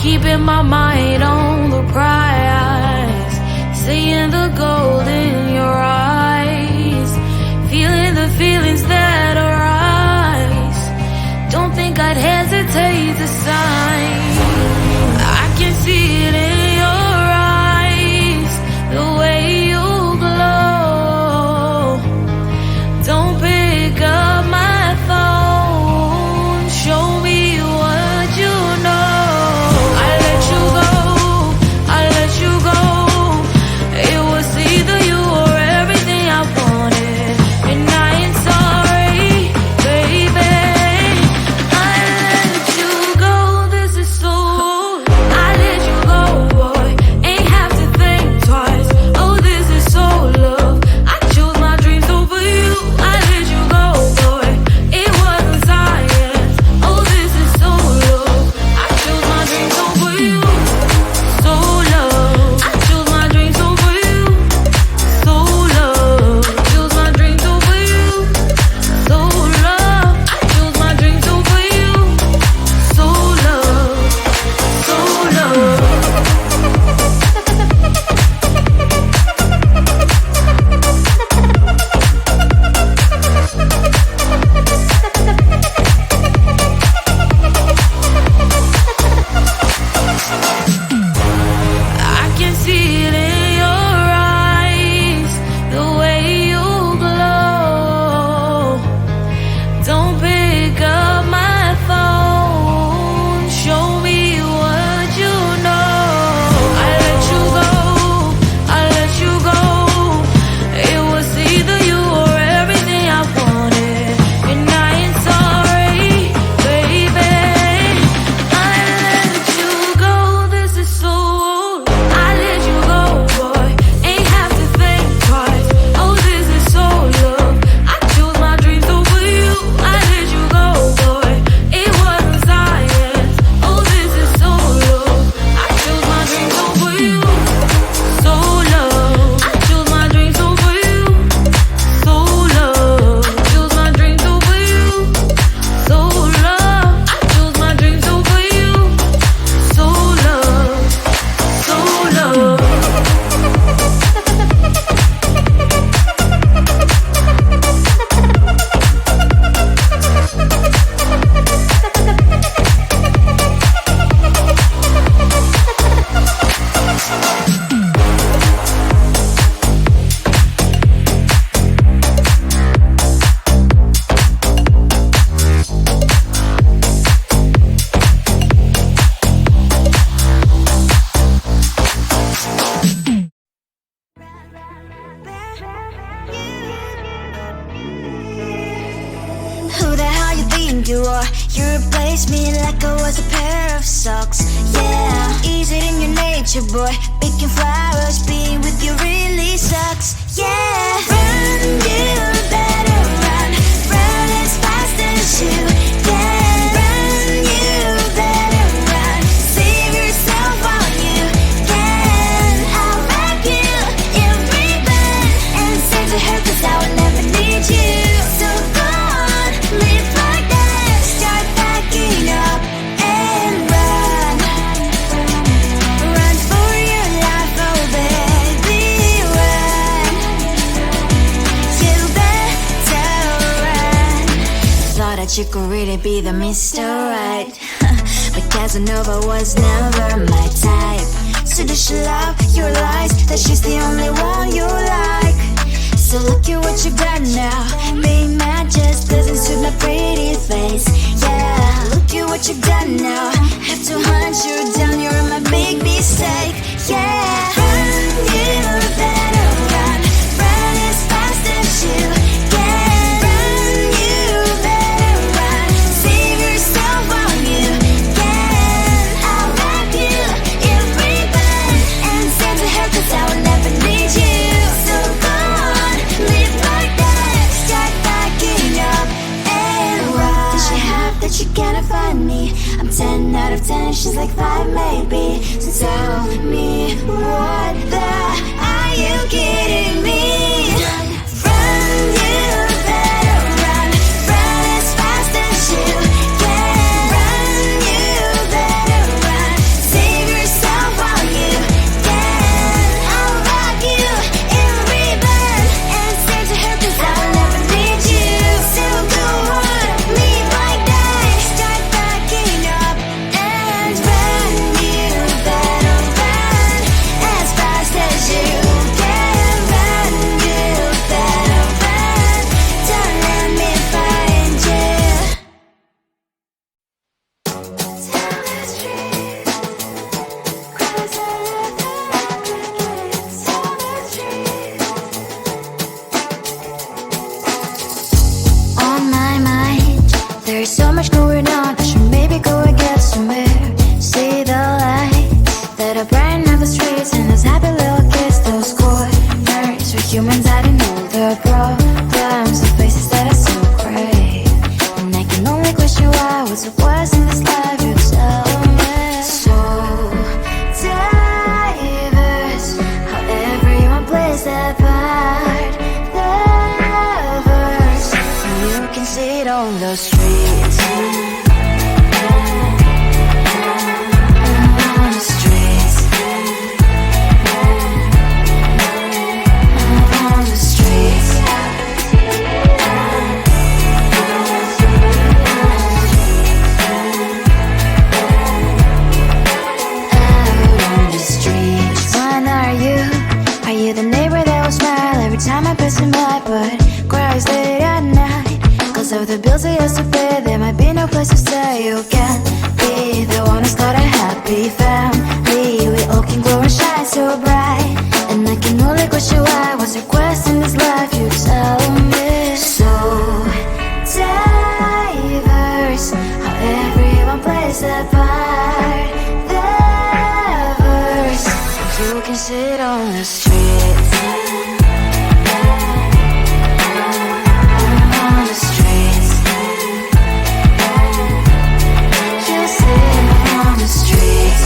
keeping my mind on the prize, seeing the gold in your eyes, feeling the feelings that arise. Don't think I'd hesitate to sign. I can see it in your eyes, the way you glow. Don't pick up my phone, show me what you know. I let you go, I let you go. It was either you or everything I wanted, and I ain't sorry, baby. I let you go, this is so. I let you go, boy, ain't have to think twice. Oh, this is so love. I chose my dreams over you. I let you go, boy, it wasn't science. Oh, this is so love. I chose my dreams over you. So love. I chose my dreams over you. So love. Chose my dreams over you. So love. I chose my dreams over you. So love. So love. I can see it in your eyes, the way you glow. Don't pick up my phone, show me what you know. I let you go, I let you go. It was either you or everything I wanted, and I ain't sorry, baby. I let you go, this is so. I let you go, boy, ain't have to think twice. Oh, this is so love. I chose my dreams over you. I let you go, boy, it wasn't science. Oh, this is so love. I chose my dreams over you. So love. I chose my dreams over you. So love. Chose my dreams over you. So love. I chose my dreams over you. So love. So love. Who the hell you think you are? You replaced me like I was a pair of socks. Yeah, is it in your nature, boy? Picking flowers, being with you really sucks. Yeah, run, you better run. Run as fast as you can. Run, you better run. Save yourself while you can. I'll wrap you in ribbon and send to her 'cause I will never need you. So go on, live like that. Start backing up and run. Run for your life, oh baby, run. You better run. Thought that you could really be the Mr. Right, but Casanova was never my type. So does she love your lies, that she's the only one you like? So look at what you've done now. Being mad just doesn't suit my pretty face. Yeah, look at what you've done now. Have to hunt you down, you're my big mistake. Yeah, run, you better run. Run as fast as you can. Run, you better run. Save yourself while you can. I'll wrap you in ribbon and send to her 'cause I will never need you. So go on, live like that. Start backing up and run. Does she have that you cannot find me? I'm 10 out of 10, she's like 5 maybe. So tell me, what the are you kidding me? Run, you better run. Run as fast as you can. Run, you better run. Erase that part, the verse. You can sit on the streets. On the streets. You sit on the streets.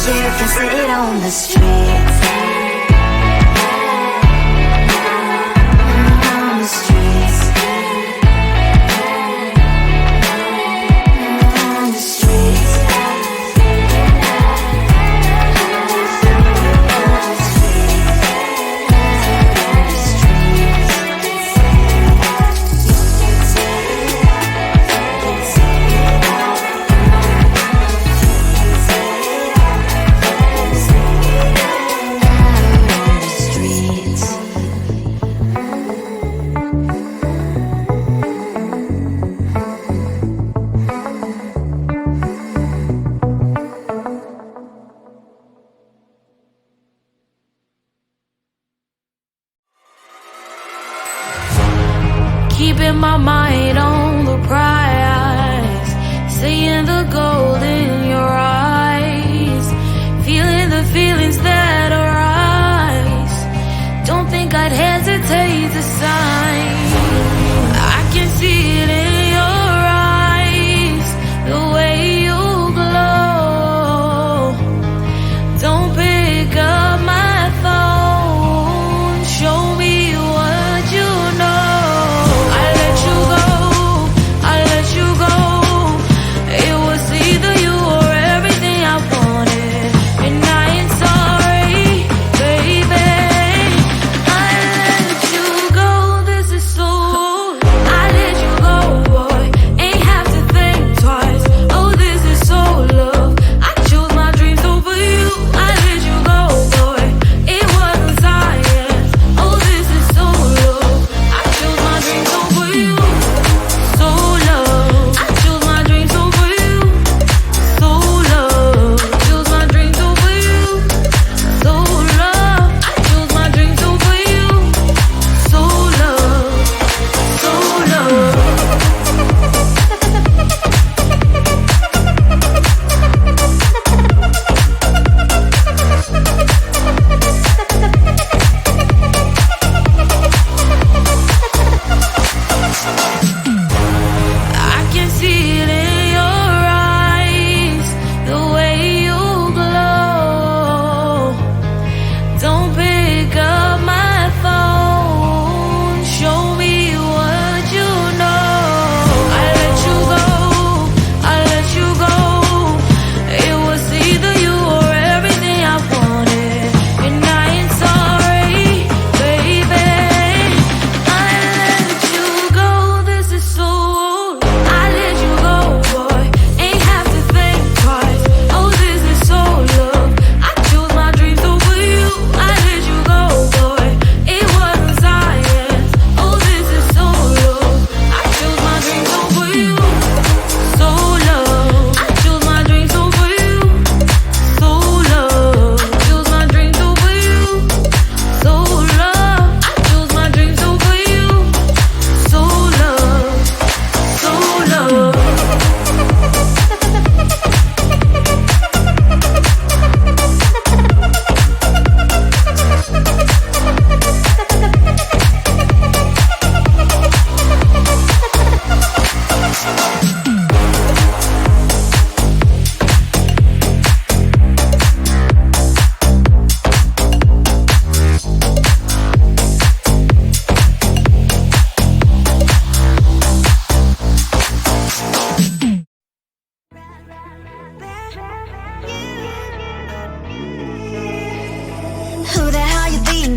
You can sit on the streets. On the streets. On the streets. Keeping my mind on the prize, seeing the gold in your eyes, feeling the feelings that arise. Don't think I'd hesitate to sign. I can see it in your eyes, the way you glow. Don't pick up my phone, show me what you know.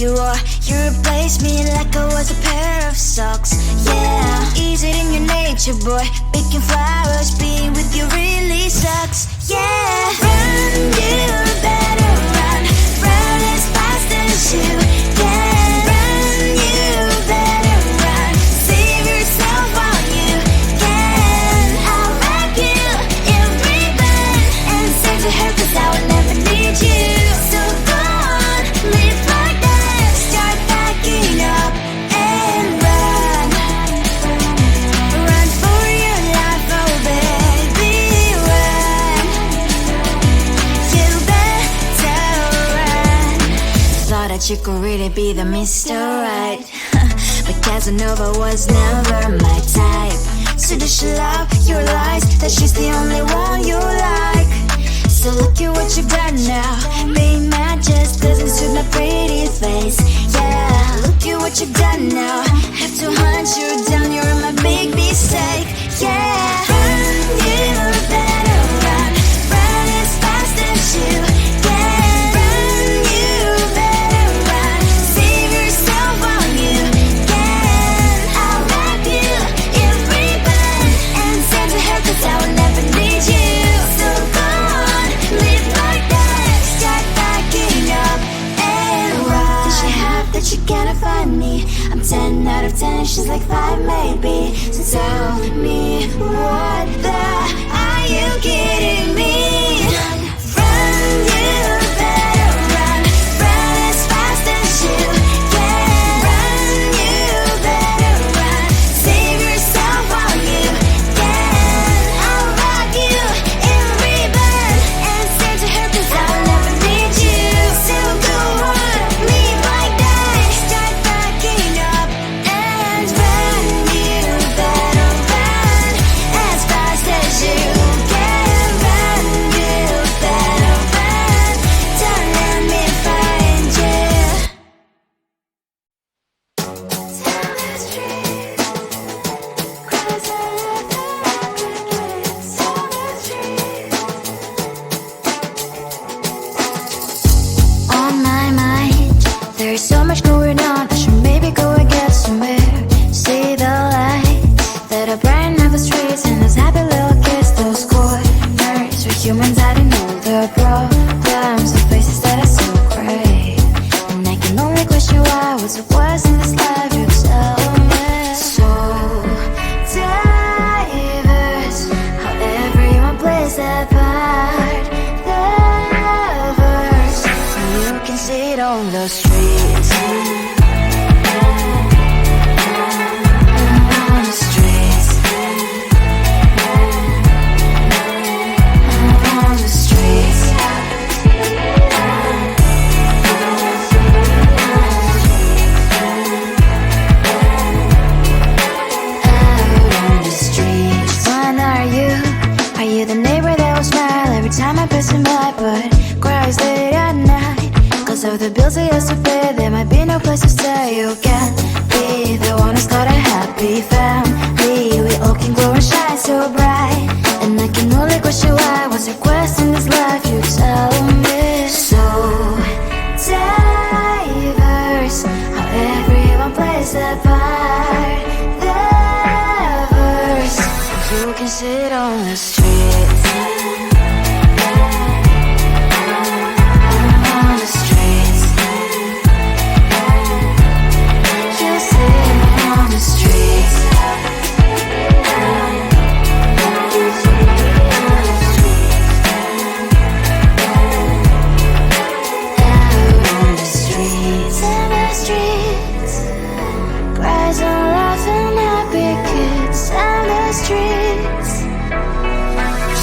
you are. You replaced me like I was a pair of socks. Yeah, ease it in your nature, boy. Picking flowers, being with you really sucks. Yeah, run, you better run. Run as fast as you can. Run, you better run. Save yourself on you. you could really be the Mr. Right. But Casanova was never my type. So does she love your lies, that she's the only one you like? So look at what you've done now. Being mad just doesn't suit my pretty face. Yeah, look at what you've done now. Have to hunt you down, you're my big mistake. Yeah, run, you better run. Run as fast as you can. Run, you better run. Save yourself while you can. I'll wrap you in ribbon and send to her, 'cause I will never need you. So go on, live like that. Start backing up and run. Does she have that she cannot find me? I'm 10 out of 10, she's like 5 maybe. So tell me, what the are you kidding me? Run, you better run. Run as fast as you can. Run, you better run. Save yourself while you can. I'll rock you in ribbon and send to her, 'cause I'll never need you. So go on, leave like that. Start backing up and run. You better run as fast as you can. Run, you better run. Don't let me find you. Tell the street, cries out against. Tell the street. On my mind, there's so much going on. I should maybe go and get somewhere. See the lights that are bright up the streets, and those happy little kids, those corners where humans hiding all their problems, the faces that are so gray. And I can only question why was it was in this life. You tell me. So diverse, how everyone plays their part. Diverse, you can see it on the streets. On the streets. On the streets. Out on the streets. When are you? Are you the neighbor that will smile every time I pass him by, but cries late at night? 'Cause of the bills he has to pay, there might be no place to stay. You can't be the one who's got a happy family. We all can glow and shine so bright, and I can only question why. What's your quest in this life? You tell me. So diverse, how everyone plays their part. Diverse, you can sit on the streets. On the streets. You sit on the streets. Out on the streets. In the streets. Cries and laughing happy kids. On the streets.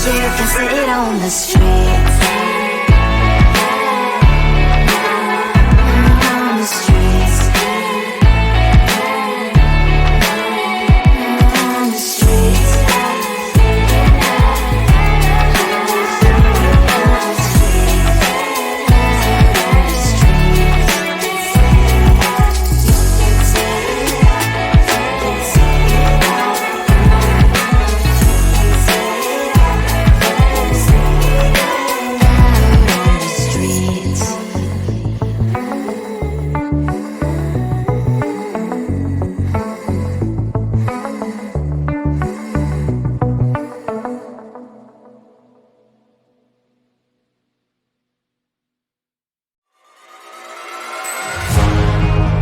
You can sit on the streets. On the streets. On the streets.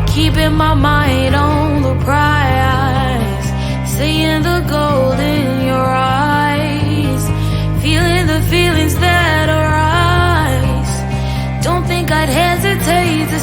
Keeping my mind on the prize, seeing the gold in your eyes, feeling the feelings that arise. Don't think I'd hesitate to